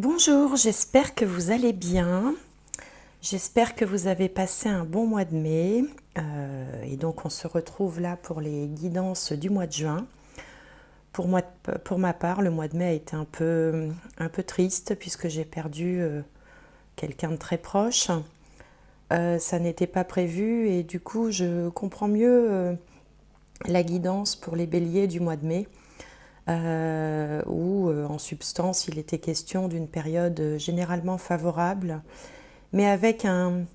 Bonjour, j'espère que vous allez bien. J'espère que vous avez passé un bon mois de mai. Et donc on se retrouve là pour les guidances du mois de juin. Pour ma part, le mois de mai a été un peu triste puisque j'ai perdu quelqu'un de très proche. Ça n'était pas prévu et du coup je comprends mieux la guidance pour les béliers du mois de mai. Où en substance il était question d'une période généralement favorable, mais avec un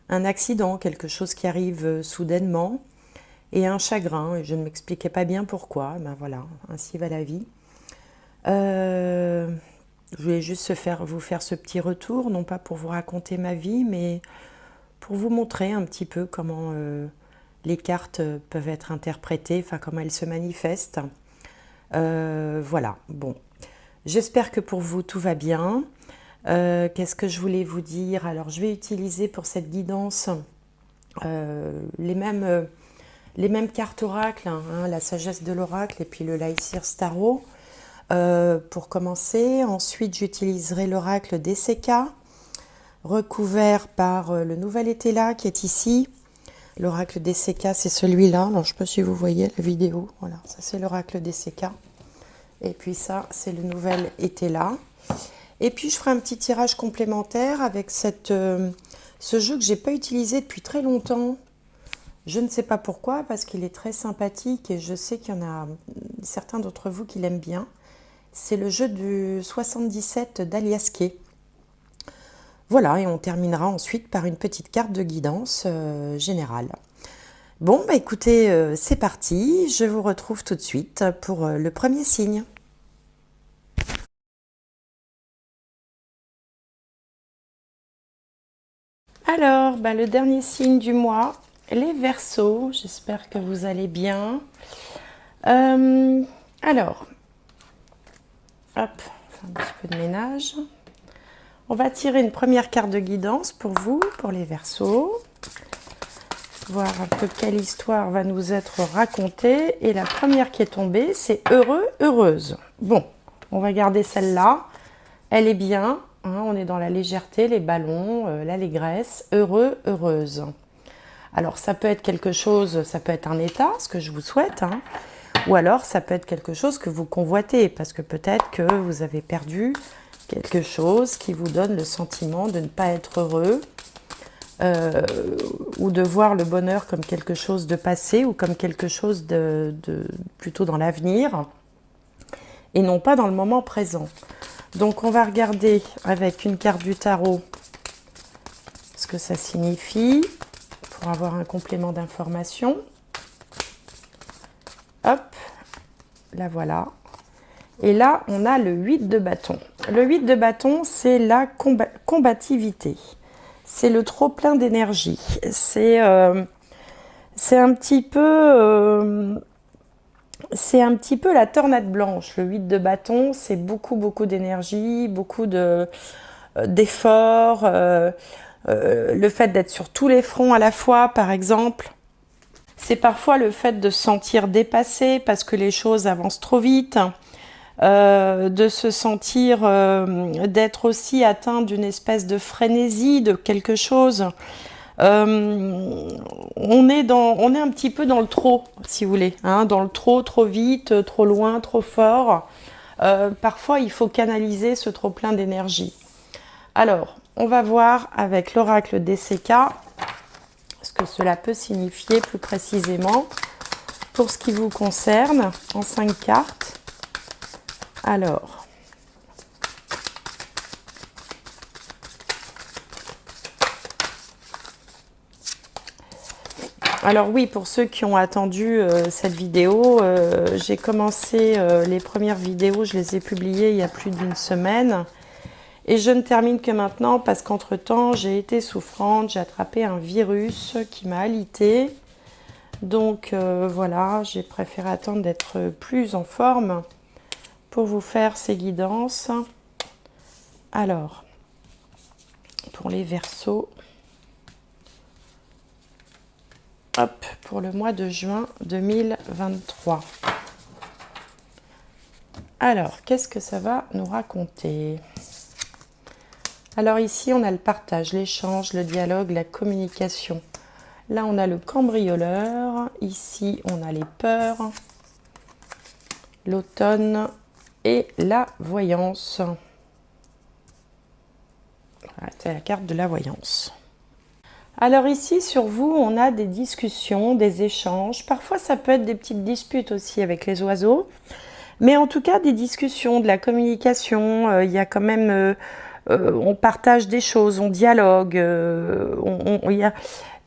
accident, quelque chose qui arrive soudainement, et un chagrin, et je ne m'expliquais pas bien pourquoi. Ben voilà, ainsi va la vie. Je voulais juste vous faire ce petit retour, non pas pour vous raconter ma vie, mais pour vous montrer un petit peu comment les cartes peuvent être interprétées, enfin comment elles se manifestent. Voilà, bon. J'espère que pour vous tout va bien. Qu'est-ce que je voulais vous dire? Alors je vais utiliser pour cette guidance les mêmes cartes oracle, hein, la sagesse de l'oracle et puis le Lycir Tarot pour commencer. Ensuite j'utiliserai l'oracle DCK recouvert par le nouvel Étela qui est ici. L'oracle DCK c'est celui-là, alors je ne sais pas si vous voyez la vidéo, voilà, ça c'est l'oracle DCK. Et puis ça, c'est le nouvel Étela. Et puis je ferai un petit tirage complémentaire avec ce jeu que j'ai pas utilisé depuis très longtemps. Je ne sais pas pourquoi, parce qu'il est très sympathique et je sais qu'il y en a certains d'entre vous qui l'aiment bien. C'est le jeu du 77 d'Aliasqué. Voilà, et on terminera ensuite par une petite carte de guidance générale. Bon, bah écoutez, c'est parti. Je vous retrouve tout de suite pour le premier signe. Alors, bah, le dernier signe du mois, les Verseaux. J'espère que vous allez bien. Alors, hop, un petit peu de ménage. On va tirer une première carte de guidance pour vous, pour les Verseaux. Voir un peu quelle histoire va nous être racontée. Et la première qui est tombée, c'est heureux, heureuse. Bon, on va garder celle-là. Elle est bien. Hein, on est dans la légèreté, les ballons, l'allégresse. Heureux, heureuse. Alors ça peut être quelque chose, ça peut être un état, ce que je vous souhaite, hein, ou alors ça peut être quelque chose que vous convoitez, parce que peut-être que vous avez perdu quelque chose qui vous donne le sentiment de ne pas être heureux, ou de voir le bonheur comme quelque chose de passé, ou comme quelque chose plutôt dans l'avenir, et non pas dans le moment présent. Donc on va regarder avec une carte du tarot ce que ça signifie, pour avoir un complément d'information. Hop, la voilà. Et là, on a le 8 de bâton. Le 8 de bâton, c'est la combativité. C'est le trop-plein d'énergie. C'est un petit peu... c'est un petit peu la tornade blanche. Le 8 de bâton, c'est beaucoup d'énergie, beaucoup d'efforts. Le fait d'être sur tous les fronts à la fois, par exemple. C'est parfois le fait de se sentir dépassé parce que les choses avancent trop vite, de se sentir, d'être aussi atteint d'une espèce de frénésie, de quelque chose. On est un petit peu dans le trop, si vous voulez, hein, dans le trop vite, trop loin, trop fort. Parfois, il faut canaliser ce trop plein d'énergie. Alors, on va voir avec l'oracle DCK ce que cela peut signifier plus précisément pour ce qui vous concerne en 5 cartes. Alors, oui, pour ceux qui ont attendu cette vidéo, j'ai commencé les premières vidéos, je les ai publiées il y a plus d'une semaine. Et je ne termine que maintenant parce qu'entre-temps, j'ai été souffrante, j'ai attrapé un virus qui m'a alité. Donc voilà, j'ai préféré attendre d'être plus en forme pour vous faire ces guidances. Alors, pour les Verseaux, hop, pour le mois de juin 2023. Alors, qu'est-ce que ça va nous raconter ? Alors ici, on a le partage, l'échange, le dialogue, la communication. Là, on a le cambrioleur. Ici, on a les peurs, l'automne et la voyance. Voilà, c'est la carte de la voyance. Alors ici, sur vous, on a des discussions, des échanges. Parfois, ça peut être des petites disputes aussi avec les oiseaux. Mais en tout cas, des discussions, de la communication. Il y a quand même... on partage des choses, on dialogue.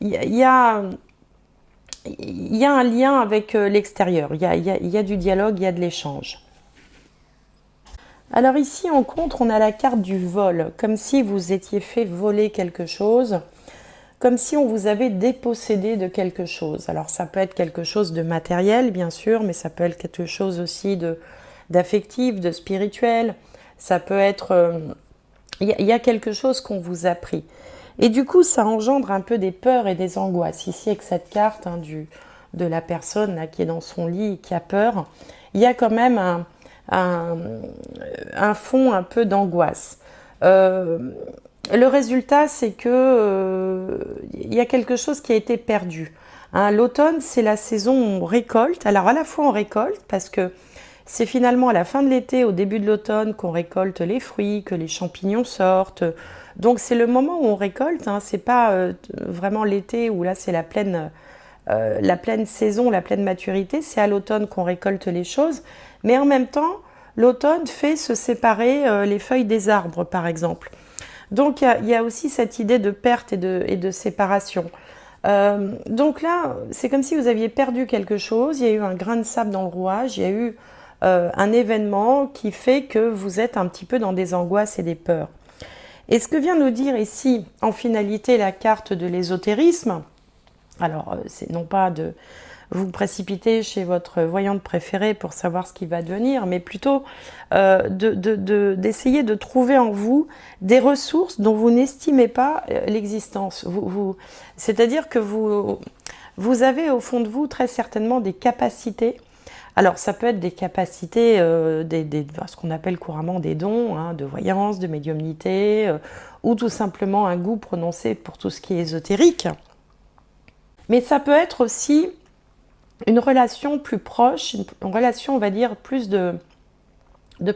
Il y a un lien avec l'extérieur. Il y a du dialogue, il y a de l'échange. Alors ici, en contre, on a la carte du vol. Comme si vous étiez fait voler quelque chose. Comme si on vous avait dépossédé de quelque chose. Alors ça peut être quelque chose de matériel, bien sûr, mais ça peut être quelque chose aussi d'affectif, de spirituel. Ça peut être... Il y a quelque chose qu'on vous a pris. Et du coup, ça engendre un peu des peurs et des angoisses. Ici, avec cette carte de la personne là, qui est dans son lit et qui a peur, il y a quand même un fond un peu d'angoisse. Le résultat, c'est que il y a quelque chose qui a été perdu. Hein, l'automne, c'est la saison où on récolte. Alors, à la fois, on récolte parce que c'est finalement à la fin de l'été, au début de l'automne, qu'on récolte les fruits, que les champignons sortent. Donc, c'est le moment où on récolte. Hein, c'est pas vraiment l'été où là, c'est la pleine saison, la pleine maturité. C'est à l'automne qu'on récolte les choses. Mais en même temps, l'automne fait se séparer les feuilles des arbres, par exemple. Donc, il y a aussi cette idée de perte et de séparation. Donc là, c'est comme si vous aviez perdu quelque chose, il y a eu un grain de sable dans le rouage, il y a eu un événement qui fait que vous êtes un petit peu dans des angoisses et des peurs. Et ce que vient nous dire ici, en finalité, la carte de l'ésotérisme, alors c'est non pas de vous précipiter chez votre voyante préférée pour savoir ce qui va devenir, mais plutôt d'essayer de trouver en vous des ressources dont vous n'estimez pas l'existence. C'est-à-dire que vous avez au fond de vous très certainement des capacités. Alors ça peut être des capacités, ce qu'on appelle couramment des dons, hein, de voyance, de médiumnité, ou tout simplement un goût prononcé pour tout ce qui est ésotérique. Mais ça peut être aussi une relation plus proche, une relation, on va dire, plus de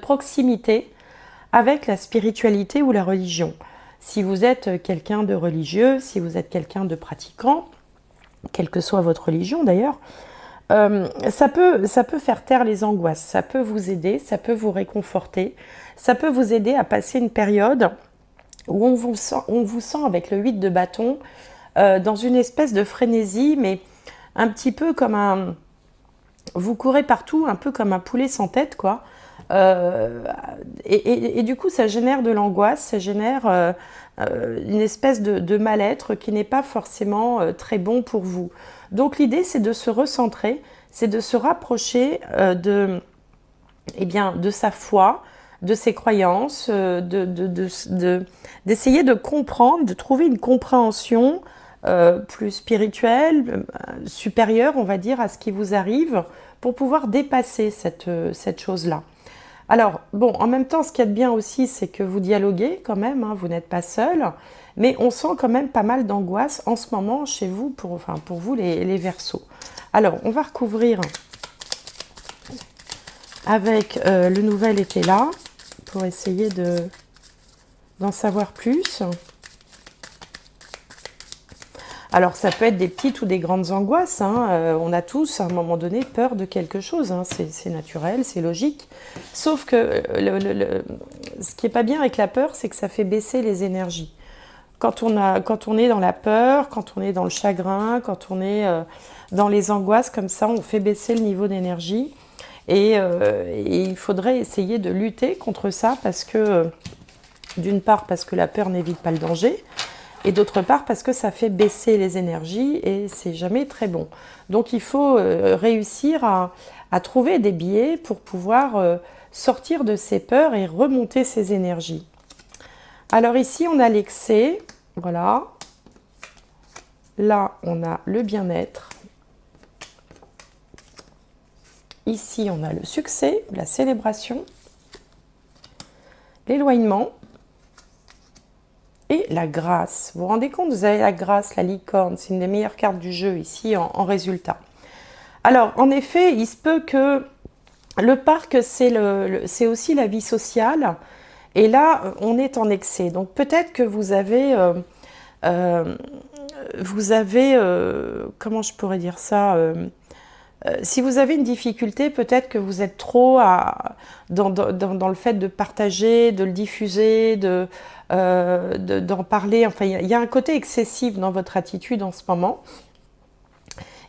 proximité avec la spiritualité ou la religion. Si vous êtes quelqu'un de religieux, si vous êtes quelqu'un de pratiquant, quelle que soit votre religion d'ailleurs, ça peut faire taire les angoisses, ça peut vous aider, ça peut vous réconforter, ça peut vous aider à passer une période où on vous sent avec le 8 de bâton dans une espèce de frénésie, mais un petit peu comme vous courez partout, un peu comme un poulet sans tête, quoi. Et du coup, ça génère de l'angoisse, ça génère une espèce de mal-être qui n'est pas forcément très bon pour vous. Donc l'idée, c'est de se recentrer, c'est de se rapprocher de sa foi, de ses croyances, d'essayer de comprendre, de trouver une compréhension plus spirituelle, supérieure, on va dire, à ce qui vous arrive, pour pouvoir dépasser cette chose-là. Alors, bon, en même temps, ce qu'il y a de bien aussi, c'est que vous dialoguez quand même, hein, vous n'êtes pas seul, mais on sent quand même pas mal d'angoisse en ce moment chez vous, pour vous les Verseaux. Alors, on va recouvrir avec le nouvel été là, pour essayer d'en savoir plus. Alors, ça peut être des petites ou des grandes angoisses. Hein. On a tous, à un moment donné, peur de quelque chose. Hein. C'est naturel, c'est logique. Sauf que ce qui n'est pas bien avec la peur, c'est que ça fait baisser les énergies. Quand on est dans la peur, quand on est dans le chagrin, quand on est dans les angoisses, comme ça, on fait baisser le niveau d'énergie. Et il faudrait essayer de lutter contre ça parce que, d'une part, parce que la peur n'évite pas le danger, et d'autre part parce que ça fait baisser les énergies et c'est jamais très bon. Donc il faut réussir à trouver des biais pour pouvoir sortir de ces peurs et remonter ses énergies. Alors ici on a l'excès, voilà. Là on a le bien-être. Ici on a le succès, la célébration, l'éloignement. et la grâce. Vous vous rendez compte, vous avez la grâce, la licorne, c'est une des meilleures cartes du jeu ici en résultat. Alors, en effet, il se peut que le parc, c'est aussi la vie sociale. Et là, on est en excès. Donc, peut-être que comment je pourrais dire ça si vous avez une difficulté, peut-être que vous êtes trop dans le fait de partager, de le diffuser, d'en parler. Enfin, il y a un côté excessif dans votre attitude en ce moment.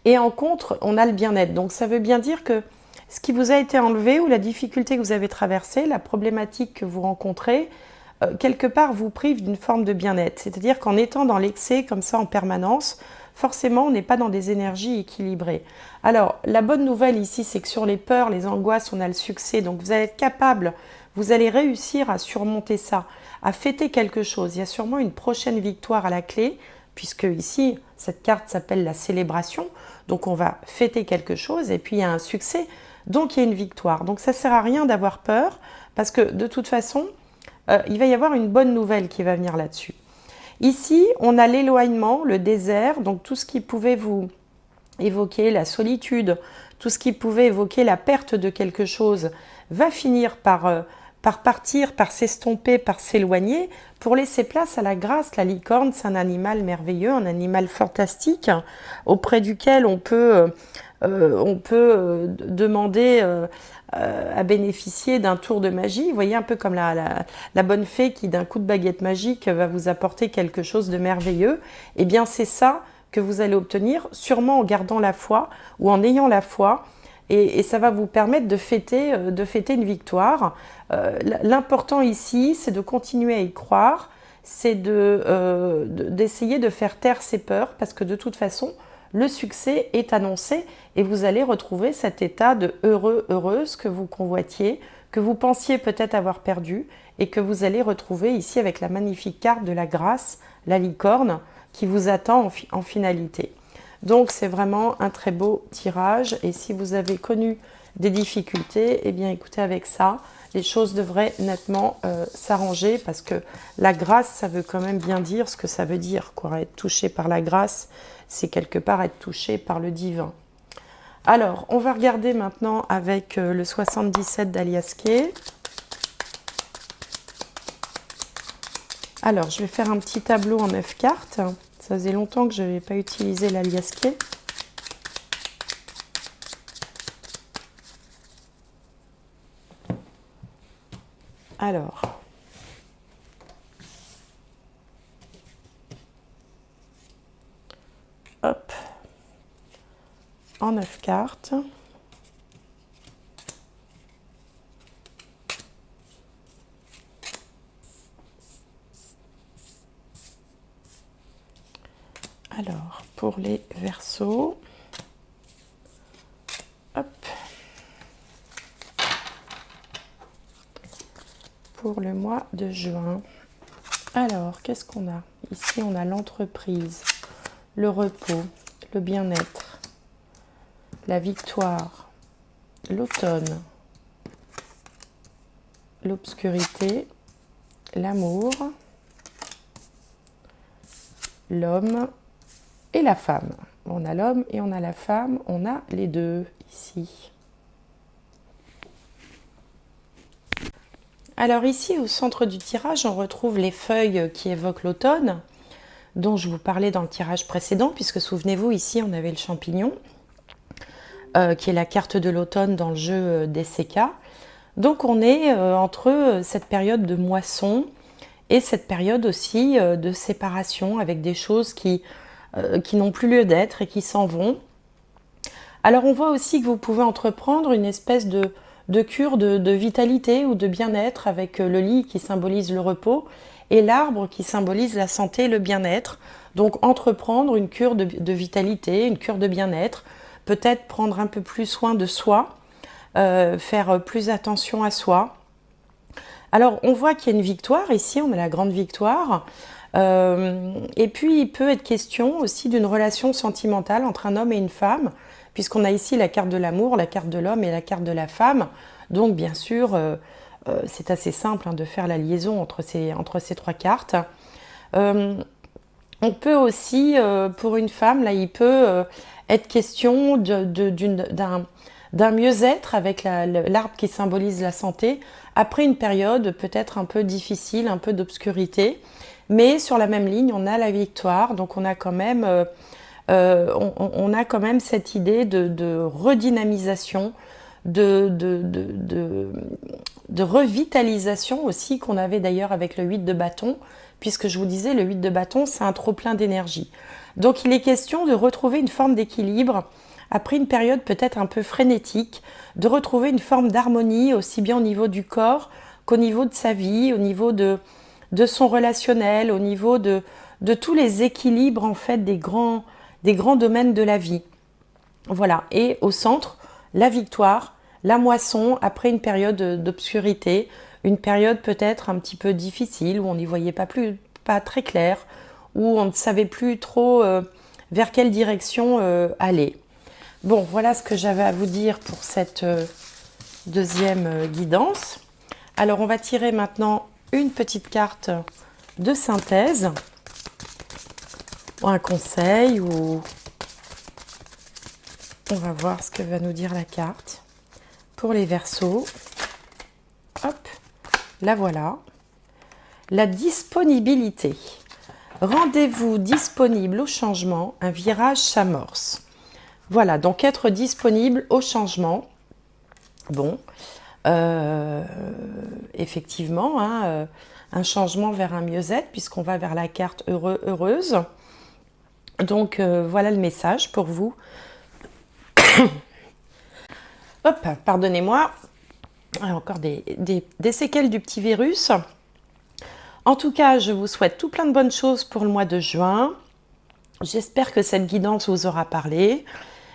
Et en contre, on a le bien-être. Donc ça veut bien dire que ce qui vous a été enlevé ou la difficulté que vous avez traversée, la problématique que vous rencontrez, quelque part vous prive d'une forme de bien-être. C'est-à-dire qu'en étant dans l'excès comme ça en permanence, forcément on n'est pas dans des énergies équilibrées. Alors la bonne nouvelle ici, c'est que sur les peurs, les angoisses, on a le succès. Donc vous allez être capable, vous allez réussir à surmonter ça, à fêter quelque chose. Il y a sûrement une prochaine victoire à la clé, puisque ici, cette carte s'appelle la célébration. Donc on va fêter quelque chose et puis il y a un succès, donc il y a une victoire. Donc ça ne sert à rien d'avoir peur, parce que de toute façon, il va y avoir une bonne nouvelle qui va venir là-dessus. Ici, on a l'éloignement, le désert, donc tout ce qui pouvait vous évoquer la solitude, tout ce qui pouvait évoquer la perte de quelque chose, va finir par partir, par s'estomper, par s'éloigner, pour laisser place à la grâce. La licorne, c'est un animal merveilleux, un animal fantastique, auprès duquel on peut demander à bénéficier d'un tour de magie. Vous voyez, un peu comme la bonne fée qui, d'un coup de baguette magique, va vous apporter quelque chose de merveilleux. Eh bien, c'est ça que vous allez obtenir, sûrement en gardant la foi ou en ayant la foi. Et ça va vous permettre de fêter une victoire. L'important ici, c'est de continuer à y croire, c'est d'essayer de faire taire ses peurs, parce que de toute façon, le succès est annoncé et vous allez retrouver cet état de heureux, heureuse que vous convoitiez, que vous pensiez peut-être avoir perdu et que vous allez retrouver ici avec la magnifique carte de la grâce, la licorne, qui vous attend en finalité. Donc c'est vraiment un très beau tirage et si vous avez connu des difficultés, eh bien écoutez, avec ça, les choses devraient nettement s'arranger, parce que la grâce, ça veut quand même bien dire ce que ça veut dire, quoi. Être touché par la grâce, c'est quelque part être touché par le divin. Alors, on va regarder maintenant avec le 77 d'Alias Kay. Alors, je vais faire un petit tableau en 9 cartes. Ça faisait longtemps que je n'avais pas utilisé l'Alias Kay. Alors, hop, en 9 cartes. Alors, pour les Verseaux, hop, pour le mois de juin. Alors, qu'est-ce qu'on a? Ici, on a l'entreprise, le repos, le bien-être, la victoire, l'automne, l'obscurité, l'amour, l'homme et la femme. On a l'homme et on a la femme, on a les deux ici. Alors ici, au centre du tirage, on retrouve les feuilles qui évoquent l'automne, dont je vous parlais dans le tirage précédent, puisque souvenez-vous, ici, on avait le champignon, qui est la carte de l'automne dans le jeu DCK. Donc on est entre cette période de moisson et cette période aussi de séparation, avec des choses qui n'ont plus lieu d'être et qui s'en vont. Alors on voit aussi que vous pouvez entreprendre une espèce de cure de vitalité ou de bien-être, avec le lit qui symbolise le repos et l'arbre qui symbolise la santé et le bien-être. Donc entreprendre une cure de vitalité, une cure de bien-être, peut-être prendre un peu plus soin de soi, faire plus attention à soi. Alors on voit qu'il y a une victoire, ici on a la grande victoire, et puis il peut être question aussi d'une relation sentimentale entre un homme et une femme, puisqu'on a ici la carte de l'amour, la carte de l'homme et la carte de la femme. Donc bien sûr, c'est assez simple de faire la liaison entre ces trois cartes. On peut aussi, pour une femme, là, il peut être question d'un mieux-être avec l'arbre qui symbolise la santé, après une période peut-être un peu difficile, un peu d'obscurité. Mais sur la même ligne, on a la victoire, donc on a quand même, on a quand même cette idée de redynamisation, de revitalisation aussi, qu'on avait d'ailleurs avec le 8 de bâton, puisque je vous disais, le 8 de bâton, c'est un trop-plein d'énergie. Donc il est question de retrouver une forme d'équilibre, après une période peut-être un peu frénétique, de retrouver une forme d'harmonie, aussi bien au niveau du corps qu'au niveau de sa vie, au niveau de son relationnel, au niveau de tous les équilibres en fait des grands domaines de la vie. Voilà, et au centre, la victoire, la moisson après une période d'obscurité, une période peut-être un petit peu difficile où on n'y voyait pas très clair, où on ne savait plus trop vers quelle direction aller. Bon, voilà ce que j'avais à vous dire pour cette deuxième guidance. Alors, on va tirer maintenant une petite carte de synthèse, ou un conseil, ou on va voir ce que va nous dire la carte. Pour les Verseaux, hop, la voilà. La disponibilité. Rendez-vous disponible au changement, un virage s'amorce. Voilà, donc être disponible au changement. Bon, effectivement, hein, un changement vers un mieux-être, puisqu'on va vers la carte heureuse. Donc, voilà le message pour vous. Hop, pardonnez-moi. Encore des séquelles du petit virus. En tout cas, je vous souhaite tout plein de bonnes choses pour le mois de juin. J'espère que cette guidance vous aura parlé.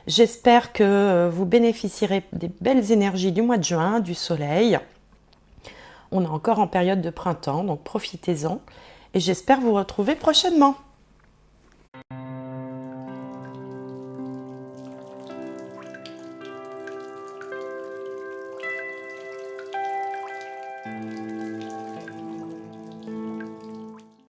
J'espère que vous bénéficierez des belles énergies du mois de juin, du soleil. On est encore en période de printemps, donc profitez-en. Et j'espère vous retrouver prochainement.